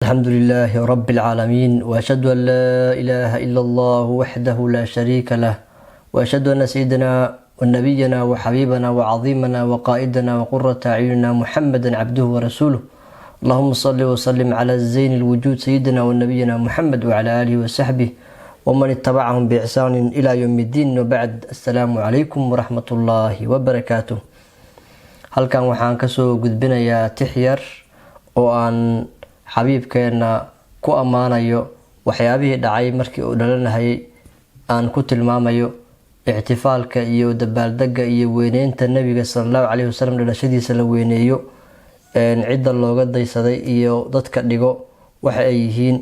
الحمد لله رب العالمين، وأشهد أن لا إله إلا الله وحده لا شريك له، وأشهد أن سيدنا ونبينا وحبيبنا وعظيمنا وقائدنا وقرة أعيننا محمدا عبده ورسوله. اللهم صل وسلم على زين الوجود سيدنا ونبينا محمد وعلى آله وصحبه ومن اتبعهم بإحسان إلى يوم الدين، وبعد. السلام عليكم ورحمة الله وبركاته. halkan waxaan kasoo gudbinayaa tixyar oo aan xabiibkeena ku ammaanayo waxyaabihii dhacay markii uu dhalanahay, aan ku tilmaamayo ixtifaalka iyo dabaaldega iyo weyneynta nabiga sallallahu alayhi wasallam dhalashadiisa la weyneeyo, cidda looga daysaday iyo dadka dhigo waxa ay yihiin,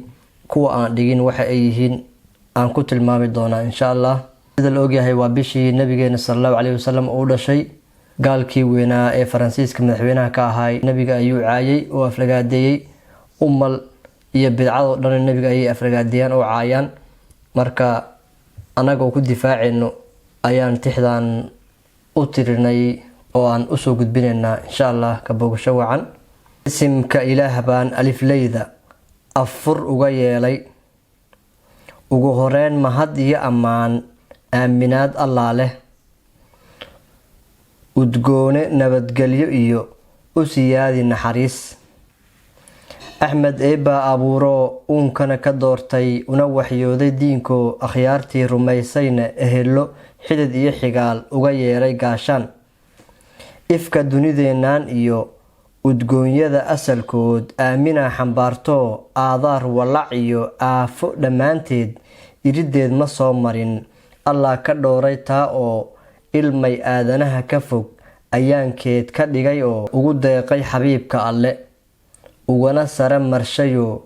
kuwa aan dhigin waxa ay yihiin aan ku tilmaami doonaa insha Allah. sida la ogyahay waa bishii nabigeena sallallahu alayhi wasallam uu dhashay. gaalkii weynaa ee Faransiiska madaxweynaha ka ahaa nabiga ayuu caayay oo aflagaadeeyay, ummal iyo bidcado dhan nabiga ayay aflagaadeeyaan oo caayaan. marka anaga ku difaacayno ayaan tixdan u tirinay oo aan u soo gudbinaynaa insha Allah ka bogasho wacan. isimka ilaah baan alif leyda afur uga yeelay, ugu horeen mahad iyo ammaan aaminaad Allah leh, udgoone nabadgelyo iyo u siyaadi naxariis. axmed eebba abuuro uunkana ka doortay, una waxyooday diinko akhyaartii rumaysayna ehelo xidid iyo xigaal uga yeelay gaashaan. ifka dunideennan iyo udgoonyada asalkood aamina xambaarto, aadaar walac iyo aafo dhammaanteed irideed ma soo marin. allah ka dhowray taa oo ilmay aadanaha ka fog ayaankeed ka dhigay, oo ugu deeqay xabiibka alle ugana sare marshayo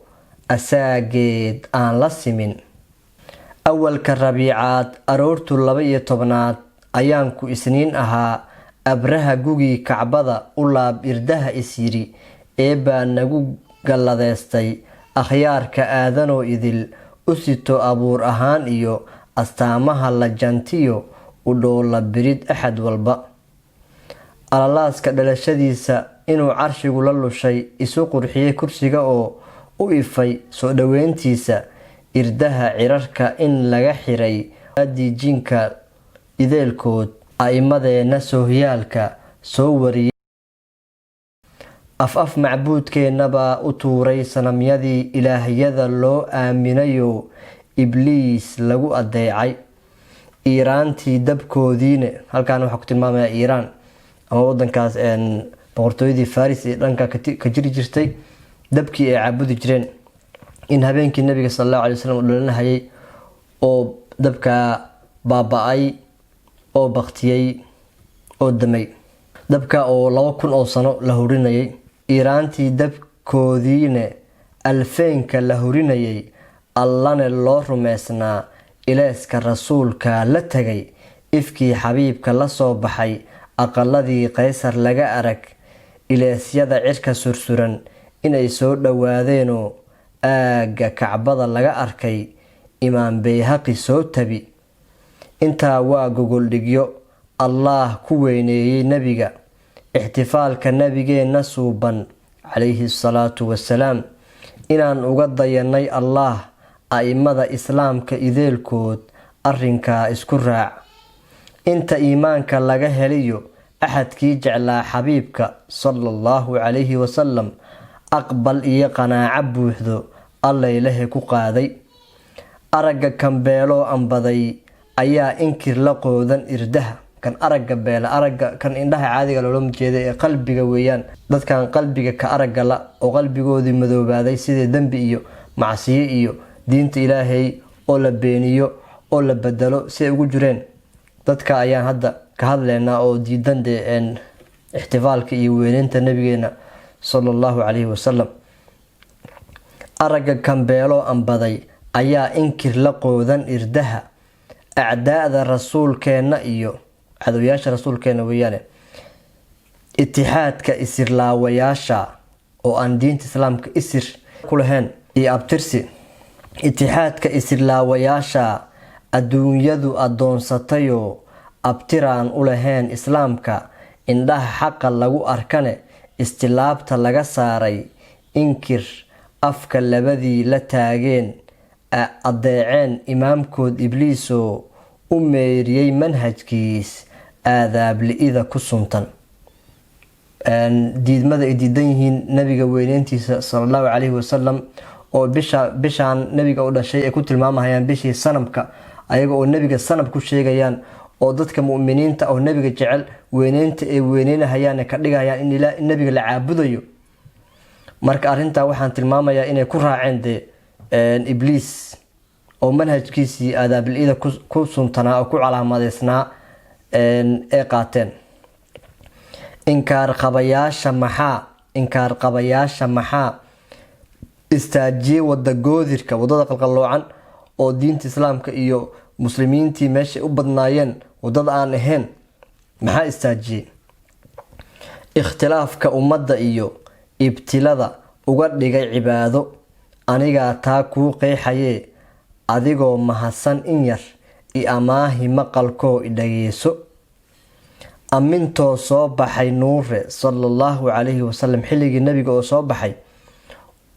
asaageed aan la simin. awalka rabiicaad aroortu 12 ayaanku isniin ahaa, abraha gugii kacbada u laab irdaha isyiri, eebbaa nagu galladeystay akhyaarka aadanoo idil u sito abuur ahaan iyo astaamaha la jantiyo u dhoola birid axad walba. alalaaska dhalashadiisa inuu carshigu la lushay, isu qurxiyey kursiga oo u ifay soo dhoweyntiisa, irdaha cirarka in laga xiray diijinka ideelkood a'immadeena soohiyaalka soo wariyay. af macbuudkeennabaa u tuuray sanamyadii ilaahyada loo aaminayo ibliis lagu adeecay. iiraantii dabkoodiina halkaan waxaa ku tilmaamaya iiraan ama wadankaas boqortooyadii faris ee dhanka ka jiri jirtay, dabkii ay caabudi jireen, in habeenkii nabiga sallallahu alayhi wasallam uu dhalanayay oo dabka baaba'ay oo baktiyay oo damay, dabka oo 2000 oo sano la hurinayay. iiraantii dabkoodiina alfeenka la hurinayay, allana loo rumeysnaa, ilaaska rasuulka la tagay, ifkii xabiibka la soo baxay, aqaladii qaysar laga arag, ilaasyada cirka sursuran inay soo dhawaadeenoo aaga kacbada laga arkay, imaam bayhaqi soo tabi. intaa waa gogoldhigyo allah ku weyneeyey nabiga, ixtifaalka nabigeenna suuban calayhi salaatu wasalaam, inaan uga dayanay allah a'immada islaamka ideelkood arrinkaa isku raac. inta iimaanka laga heliyo axadkii jeclaa xabiibka sallallahu calayhi wasallam, aqbal iyo qanaaco buuxdo allailahe ku qaaday. aragga kambeeloo ambaday ayaa inkir la qoodan irdaha. kan aragga beela, aragga kan indhaha caadiga loola jeeda ee qalbiga weeyaan. dadkan qalbiga ka aragga la oo qalbigoodii madoobaaday sidii dembi iyo macsiyo iyo diinta ilaahay oo la beeniyo oo la bedelo si ay ugu jireen. dadka ayaan hadda ka hadlaynaa oo diidan ixtifaalka iyo weyneynta nabigeena sallallahu calayhi wasallam. aragga kambeeloo ambaday ayaa inkir la qoodan irdaha, acdaa'da rasuulkeena iyo cadowyaasha rasuulkeena weeyaane. itixaadka isirlaawayaasha oo aan diinta islaamka isir ku lahayn iyo abtirsi. itixaadka isirlaawayaasha adduunyadu adoonsatayoo abtiraan u lahayn islaamka, indhaha xaqa lagu arkane istilaabta laga saaray. inkir afka labadii la taageen adeeceen imaamkood ibliisoo u meeriyey manhajkiis aadaab li'ida ku suntan. diidmada ay diidan yihiin nabiga weyneyntiisa sallallahu calayhi wasalam oo bishaan nabiga u dhashay ay ku tilmaamahayaan bishii sanamka, ayaga oo nabiga sanab ku sheegayaan, oo dadka mu'miniinta oo nabiga jecel weyneynta ay weyneynahayaan ka dhigayaan in nabiga la caabudayo. marka arintaa waxaan tilmaamayaa inay ku raaceen ibliis oo manhajkiisii aadaab li'ida ku suntanaa oo ku calaamadeysnaa ee qaateen. inkaar qabayaasha maxaa istaajiyey wadada qalqalloocan oo diinta islaamka iyo muslimiintii meeshay u badnaayeen wadada aan ahayn, maxaa istaajiyey? ikhtilaafka ummadda iyo ibtilada uga dhigay cibaado, anigaa taa kuu qeexayee adigoo mahadsan in yar i amaahi maqalkoo i dhageyso. amintoo soo baxay nuure sallallahu calayhi wasalam, xilligii nabiga oo soo baxay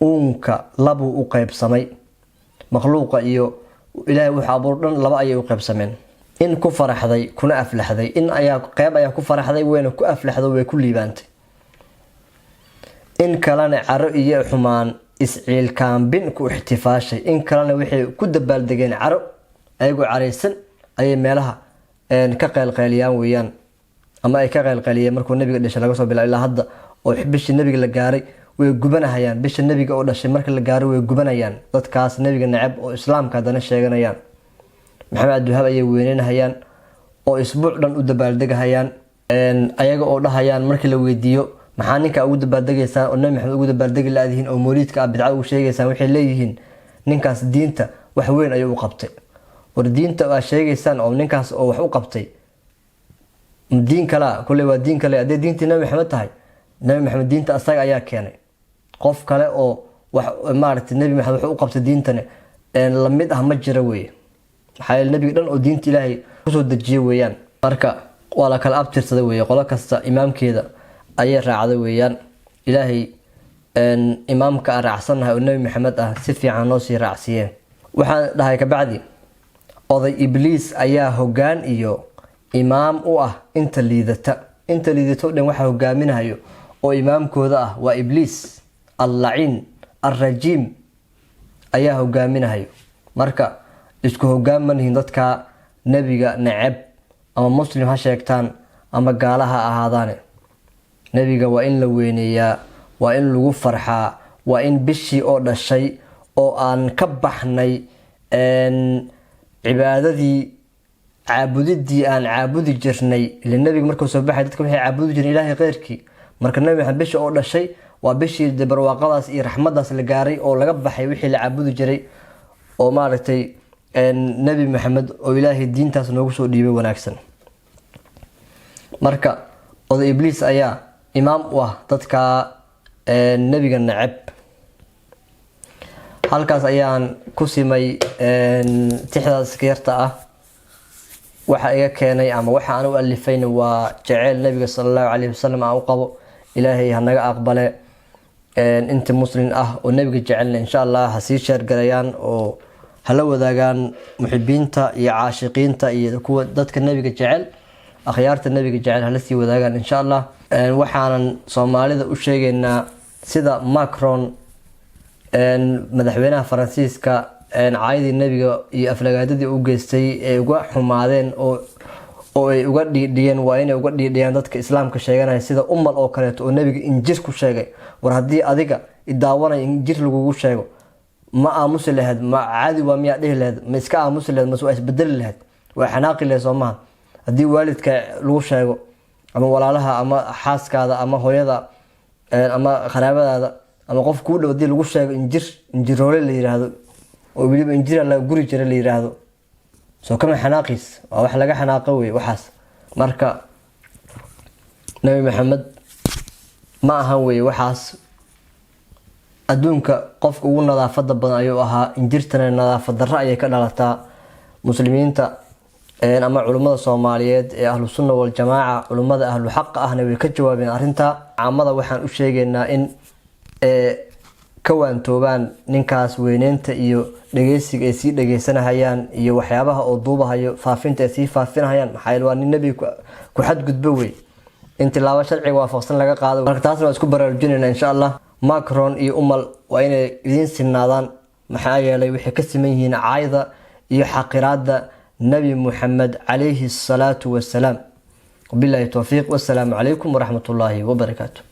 uunka labuu u qeybsamay, makhluuqa iyo ilaahay wuxuu abuur dhan laba ayay u qeybsameen. in ku faraxday kuna aflaxday, in qeyb ayaa ku faraxday wayna ku aflaxdo way ku liibaantay. in kalena caro iyo xumaan isciilkaambin ku ixtifaashay, in kalena waxay ku dabaaldegeen caro ayagoo caraysan ayay meelaha ka qeylqeyliyaan weeyaan, ama ay ka qeylqeyliyeen markuu nabiga dhashay laga soo bilaabo ilaa hadda oo bishii nabiga la gaaray way gubanahayaan. bisha nabiga oo dhashay marka la gaaro way gubanayaan dadkaas nabiga necab oo islaamka haddana sheeganayaan. maxamed abdiwahaab ayay weyneynahayaan oo isbuuc dhan u dabaaldegahayaan, ayaga oo dhahayaan markii la weydiiyo maxaa ninka ugu dabaaldegaysaan oo nabi maxamed ugu dabaaldegi laadihiin oo mawliidka bidca ugu sheegaysaan, waxay leeyihiin ninkaas diinta wax weyn ayuu u qabtay. war diinta waa sheegaysaan oo ninkaas oo wax u qabtay diin kale kuley waa diin kale. haddii diintii nabi maxamed tahay, nabi maxamed diinta asaga ayaa keenay. qof kale oo wax maaragtay nabi maxamed wax u qabtay diintane lamid ah ma jira weeye, maxaa yeele nabiga dhan oo diinta ilaahay kusoo dejiyay weeyaan. marka waa la kala abtirsaday weeye, qolo kasta imaamkeeda ayay raacday weeyaan. ilaahay imaamka aan raacsanahay oo nabi maxamed ah si fiican noo sii raacsiiyeen. waxaan dhahay kabacdi oday ibliis ayaa hoggaan iyo imaam u ah inta liidata dhan waxaa hogaaminahayo oo imaamkooda ah waa ibliis allaciin alrajiim ayaa hogaaminahayo. marka isku hoggaan manihin dadka nabiga neceb, ama muslim ha sheegtaan ama gaala ha ahaadaane. nabiga waa in la weyneeyaa, waa in lagu farxaa, waa in bishii oo dhashay oo aan ka baxnay cibaadadii caabudidii aan caabudi jirnay. ila nabiga markuu soo baxay dadka waxay caabudi jireen ilaahay keyrkii. marka nabi maxamed bisha oo dhashay waa bishii barwaaqadaas iyo raxmadaas la gaaray oo laga baxay wixii la caabudi jiray, oo maaragtay nabi maxamed oo ilaahay diintaas noogu soo dhiibay wanaagsan. marka oday ibliis ayaa imaam u ah dadka nabiga neceb. halkaas ayaan ku simay tixdaas yarta ah. waxa iga keenay ama waxa aan u alifayna waa jaceyl nabiga sallallahu calayhi wasallam aan u qabo. ilaahay ha naga aqbale inta muslim ah oo nabiga jecelna insha Allah ha sii sheer galayaan oo hala wadaagaan muxibiinta iyo caashiqiinta iyo kuwa dadka nabiga jecel, akhyaarta nabiga jecel hala sii wadaagaan insha Allah. waxaanan Soomaalida u sheegaynaa sida Macron madaxweynaha Faransiiska caayadii nabiga iyo aflagaadadii u geystay ee uga xumaadeen oo ay uga dhiidhiyeen, waa inay uga dhiidhiyaan dadka islaamka sheeganaya sida umal oo kaleeto oo nabiga injir ku sheegay. war haddii adiga idaawanay injir lagugu sheego ma aamusi lahayd? ma caadi waa miyaa dhihi lahayd? ma iska aamusi lahayd? ma waa isbedeli lahayd? waa xanaaqi lahayd soo maha? haddii waalidka lagu sheego ama walaalaha ama xaaskaada ama hooyada ama qaraabadaada ama qof kuu dhow haddii lagu sheego injiroole la yiraahdo oo weliba injira la guri jira la yiraahdo, soo kama xanaaqis? waa wax laga xanaaqo wey waxaas. marka nabi maxamed ma ahan wey waxaas. adduunka qofka ugu nadaafada badan ayuu ahaa, injirtana nadaafad darro ayay ka dhalataa. muslimiinta ama culimada Soomaaliyeed ee ahlu sunna wal jamaa, culimada ahlu xaq ahna way ka jawaabeen arinta. caamada waxaan u sheegaynaa in ka waantoobaan ninkaas weyneynta iyo dhageysiga ay sii dhageysanahayaan iyo waxyaabaha oo duubahayo faafinta ay sii faafinahayaan maxaa yeelay waa nin nabiga ku xadgudbo wey in tilaabo sharciga waafaqsan laga qaado marka taasna waa isku baraarujinayna insha Allah Macron iyo Umal waa inay idin sinaadaan maxaa yeelay waxay ka siman yihiin caayda iyo xaqiraada nabi Muhammad alayhi salatu wassalam billahi tawfiiq wassalamu alaykum wa rahmatullahi wa barakatuh